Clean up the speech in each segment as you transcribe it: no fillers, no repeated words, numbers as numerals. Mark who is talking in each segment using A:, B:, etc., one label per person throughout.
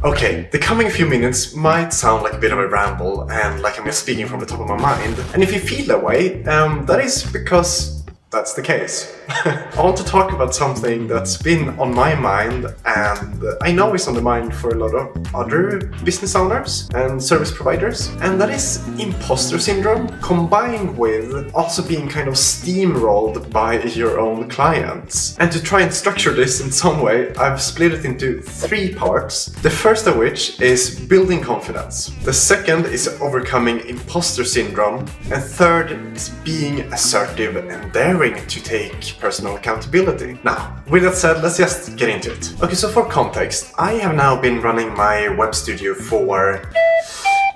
A: Okay, the coming few minutes might sound like a bit of a ramble and like I'm just speaking from the top of my mind. And if you feel that way, that is because that's the case. I want to talk about something that's been on my mind and I know is on the mind for a lot of other business owners and service providers, and that is imposter syndrome combined with also being kind of steamrolled by your own clients. And to try and structure this in some way, I've split it into 3 parts. The first of which is building confidence. The second is overcoming imposter syndrome. And third is being assertive and daring to take personal accountability. Now, with that said, let's just get into it. Okay, so for context, I have now been running my web studio for,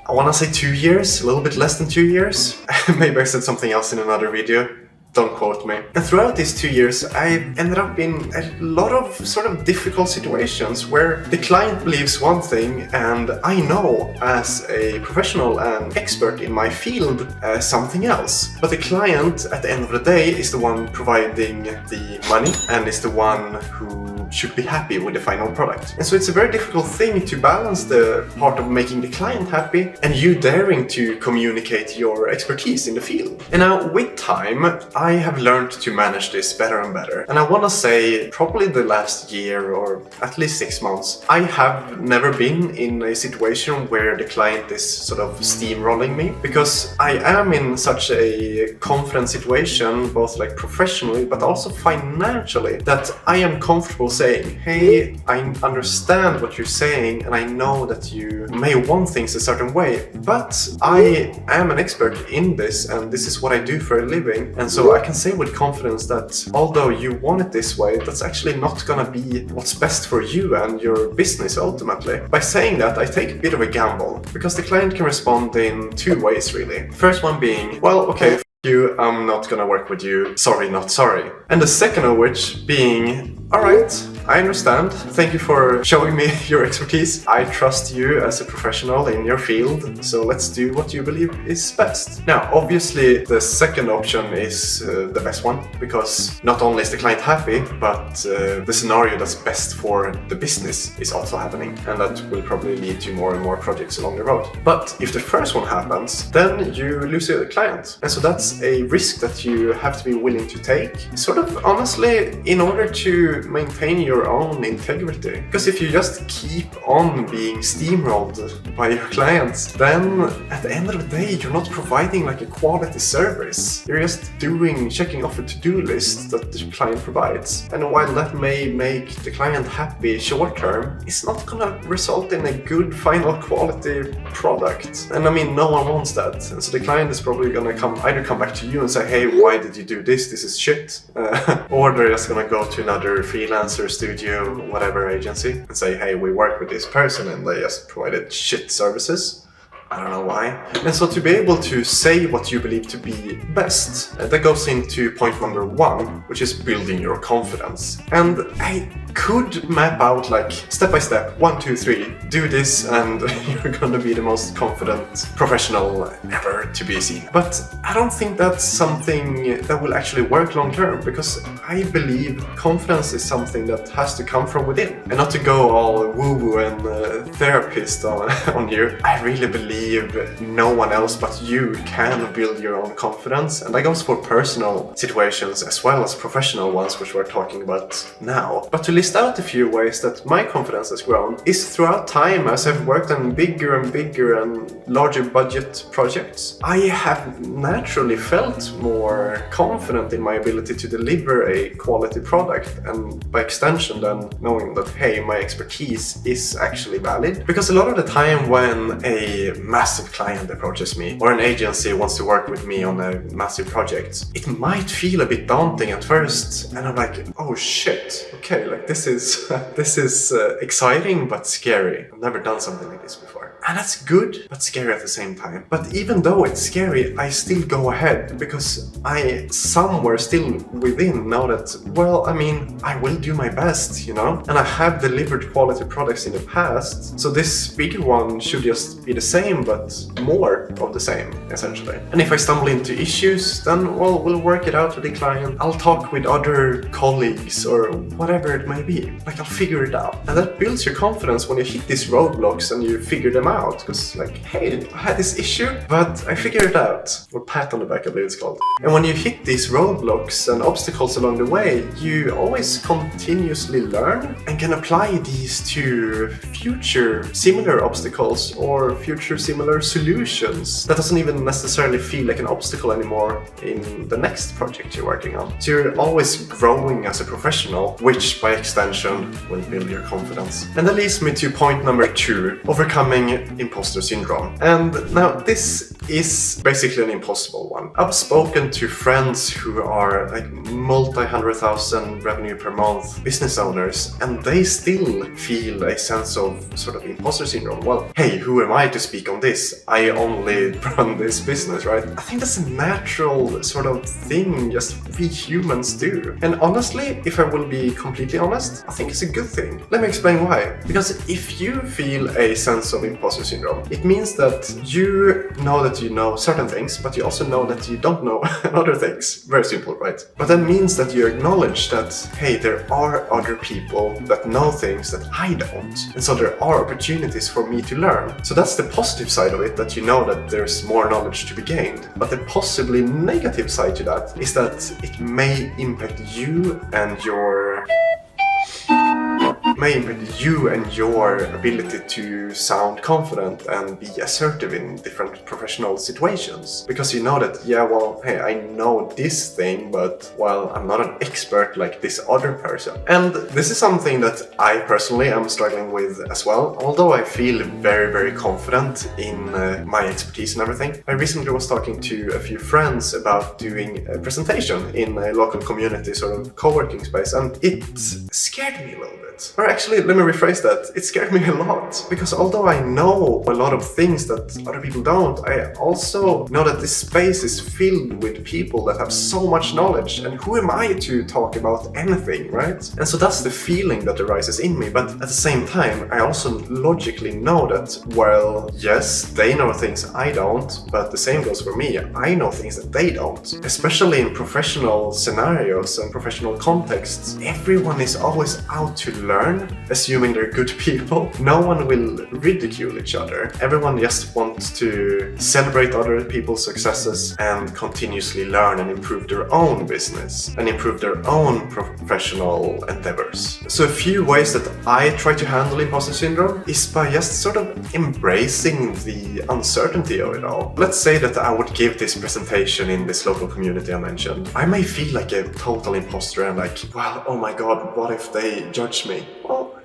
A: I want to say 2 years, a little bit less than 2 years. Maybe I said something else in another video. Don't quote me. And throughout these 2 years, I ended up in a lot of sort of difficult situations where the client believes one thing and I know as a professional and expert in my field something else. But the client at the end of the day is the one providing the money and is the one who should be happy with the final product. And so it's a very difficult thing to balance the part of making the client happy and you daring to communicate your expertise in the field. And now with time, I have learned to manage this better and better. And I want to say probably the last year or at least 6 months, I have never been in a situation where the client is sort of steamrolling me, because I am in such a confident situation, both like professionally but also financially, that I am comfortable saying, hey, I understand what you're saying and I know that you may want things a certain way, but I am an expert in this and this is what I do for a living. And so I can say with confidence that although you want it this way, that's actually not gonna be what's best for you and your business ultimately. By saying that, I take a bit of a gamble, because the client can respond in 2 ways really. First one being, well, okay, you, I'm not gonna work with you, sorry, not sorry. And the second of which being, alright, I understand. Thank you for showing me your expertise. I trust you as a professional in your field, so let's do what you believe is best. Now, obviously, the second option is the best one, because not only is the client happy, but the scenario that's best for the business is also happening, and that will probably lead to more and more projects along the road. But if the first one happens, then you lose a client. And so that's a risk that you have to be willing to take, sort of honestly, in order to maintain your own integrity. Because if you just keep on being steamrolled by your clients, then at the end of the day, you're not providing like a quality service. You're just checking off a to-do list that the client provides. And while that may make the client happy short term, it's not gonna result in a good final quality product. And I mean, no one wants that. And so the client is probably gonna either come back to you and say, hey, why did you do this? This is shit. Or they're just gonna go to another freelancer, studio, whatever agency and say, hey, we work with this person and they just provided shit services. I don't know why. And so to be able to say what you believe to be best, that goes into point number 1, which is building your confidence. And I could map out like step by step, 1, 2, 3, do this and you're gonna be the most confident professional ever to be seen. But I don't think that's something that will actually work long term, because I believe confidence is something that has to come from within. And not to go all woo-woo and therapist on you, I really believe no one else but you can build your own confidence. And that goes for personal situations as well as professional ones, which we're talking about now. But to list out a few ways that my confidence has grown is throughout time, as I've worked on bigger and larger budget projects. I have naturally felt more confident in my ability to deliver a quality product, and by extension then knowing that, hey, my expertise is actually valid. Because a lot of the time when a massive client approaches me or an agency wants to work with me on a massive project, it might feel a bit daunting at first, and I'm like, oh shit, okay, like this is exciting but scary. I've never done something like this before. And that's good but scary at the same time. But even though it's scary, I still go ahead, because I somewhere still within know that, well, I mean, I will do my best, you know? And I have delivered quality products in the past, So this bigger one should just be the same, but more of the same, essentially. And if I stumble into issues, then, well, we'll work it out with the client. I'll talk with other colleagues or whatever it may be. Like, I'll figure it out. And that builds your confidence when you hit these roadblocks and you figure them out. Because, like, hey, I had this issue, but I figured it out. Or pat on the back, I believe it's called. And when you hit these roadblocks and obstacles along the way, you always continuously learn and can apply these to future similar obstacles or future similar solutions. That doesn't even necessarily feel like an obstacle anymore in the next project you're working on. So you're always growing as a professional, which by extension will build your confidence. And that leads me to point number 2, overcoming imposter syndrome. And now this is basically an impossible one. I've spoken to friends who are like multi-100,000 revenue per month business owners, and they still feel a sense of sort of imposter syndrome. Well, hey, who am I to speak on this? I only run this business, right? I think that's a natural sort of thing just we humans do. And honestly, if I will be completely honest, I think it's a good thing. Let me explain why. Because if you feel a sense of imposter syndrome, it means that you know that you know certain things, but you also know that you don't know other things. Very simple, right? But that means that you acknowledge that, hey, there are other people that know things that I don't. And so there are opportunities for me to learn. So that's the positive side of it, that you know that there's more knowledge to be gained. But the possibly negative side to that is that it may impact you and your ability to sound confident and be assertive in different professional situations. Because you know that, yeah, well, hey, I know this thing, but, well, I'm not an expert like this other person. And this is something that I personally am struggling with as well. Although I feel very, very confident in my expertise and everything. I recently was talking to a few friends about doing a presentation in a local community sort of co-working space, and it scared me a little bit. Or actually, let me rephrase that. It scared me a lot, because although I know a lot of things that other people don't, I also know that this space is filled with people that have so much knowledge, and who am I to talk about anything, right? And so that's the feeling that arises in me, but at the same time, I also logically know that, well, yes, they know things I don't, but the same goes for me. I know things that they don't. Especially in professional scenarios and professional contexts, everyone is always out to learn, assuming they're good people. No one will ridicule each other. Everyone just wants to celebrate other people's successes and continuously learn and improve their own business and improve their own professional endeavors. So a few ways that I try to handle imposter syndrome is by just sort of embracing the uncertainty of it all. Let's say that I would give this presentation in this local community I mentioned. I may feel like a total imposter and like, well, oh my god, what if they judge me? Well,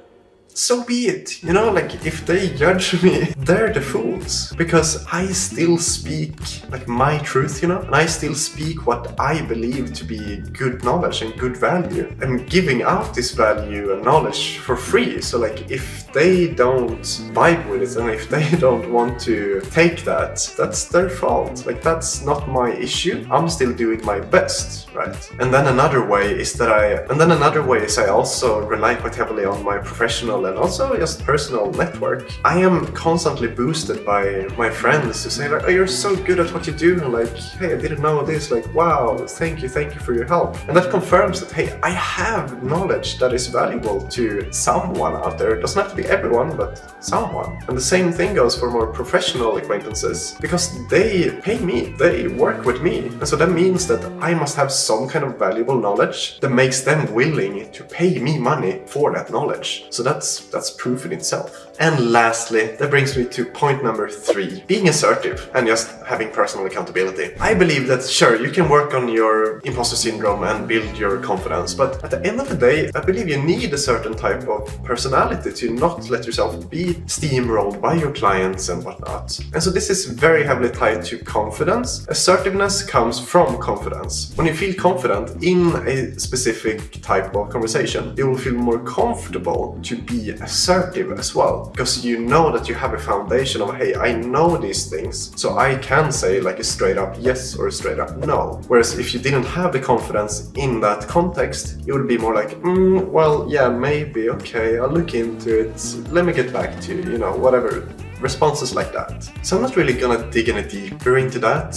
A: so be it. You know, like, if they judge me, they're the fools. Because I still speak, like, my truth, you know? And I still speak what I believe to be good knowledge and good value. I'm giving out this value and knowledge for free. So, like, if they don't vibe with it and if they don't want to take that, that's their fault. Like, that's not my issue. I'm still doing my best, right? And then another way is I also rely quite heavily on my professional and also just personal network. I am constantly boosted by my friends who say like, oh, you're so good at what you do, and like, hey, I didn't know this, like, wow, thank you for your help. And that confirms that, hey, I have knowledge that is valuable to someone out there. It doesn't have to be everyone, but someone. And the same thing goes for more professional acquaintances, because they pay me, they work with me. And so that means that I must have some kind of valuable knowledge that makes them willing to pay me money for that knowledge. So that's proof in itself. And lastly, that brings me to point number 3, being assertive and just having personal accountability. I believe that, sure, you can work on your imposter syndrome and build your confidence, but at the end of the day, I believe you need a certain type of personality to not let yourself be steamrolled by your clients and whatnot. And so this is very heavily tied to confidence. Assertiveness comes from confidence. When you feel confident in a specific type of conversation, you will feel more comfortable to be assertive as well. because you know that you have a foundation of, hey, I know these things, so I can say like a straight up yes or a straight up no. Whereas if you didn't have the confidence in that context, it would be more like, well, yeah, maybe, okay, I'll look into it, let me get back to you, whatever. Responses like that. So I'm not really gonna dig any deeper into that.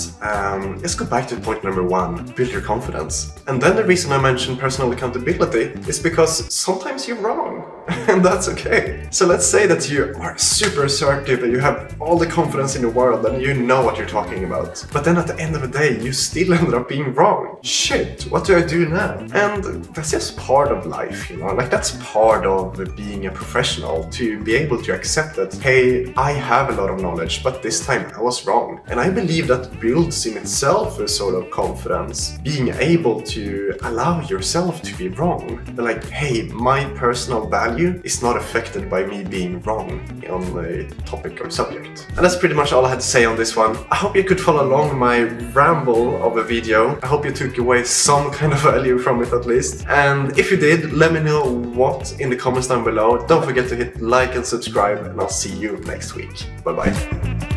A: Let's go back to point number 1, build your confidence. And then the reason I mentioned personal accountability is because sometimes you're wrong, and that's okay. So let's say that you are super assertive and you have all the confidence in the world and you know what you're talking about. But then at the end of the day, you still ended up being wrong. Shit, what do I do now? And that's just part of life, like that's part of being a professional, to be able to accept that, hey, I have a lot of knowledge, but this time I was wrong. And I believe that builds in itself a sort of confidence, being able to allow yourself to be wrong. But like, hey, my personal value is not affected by me being wrong on a topic or subject. And that's pretty much all I had to say on this one. I hope you could follow along my ramble of a video. I hope you took away some kind of value from it at least. And if you did, let me know what in the comments down below. Don't forget to hit like and subscribe, and I'll see you next week. Bye bye.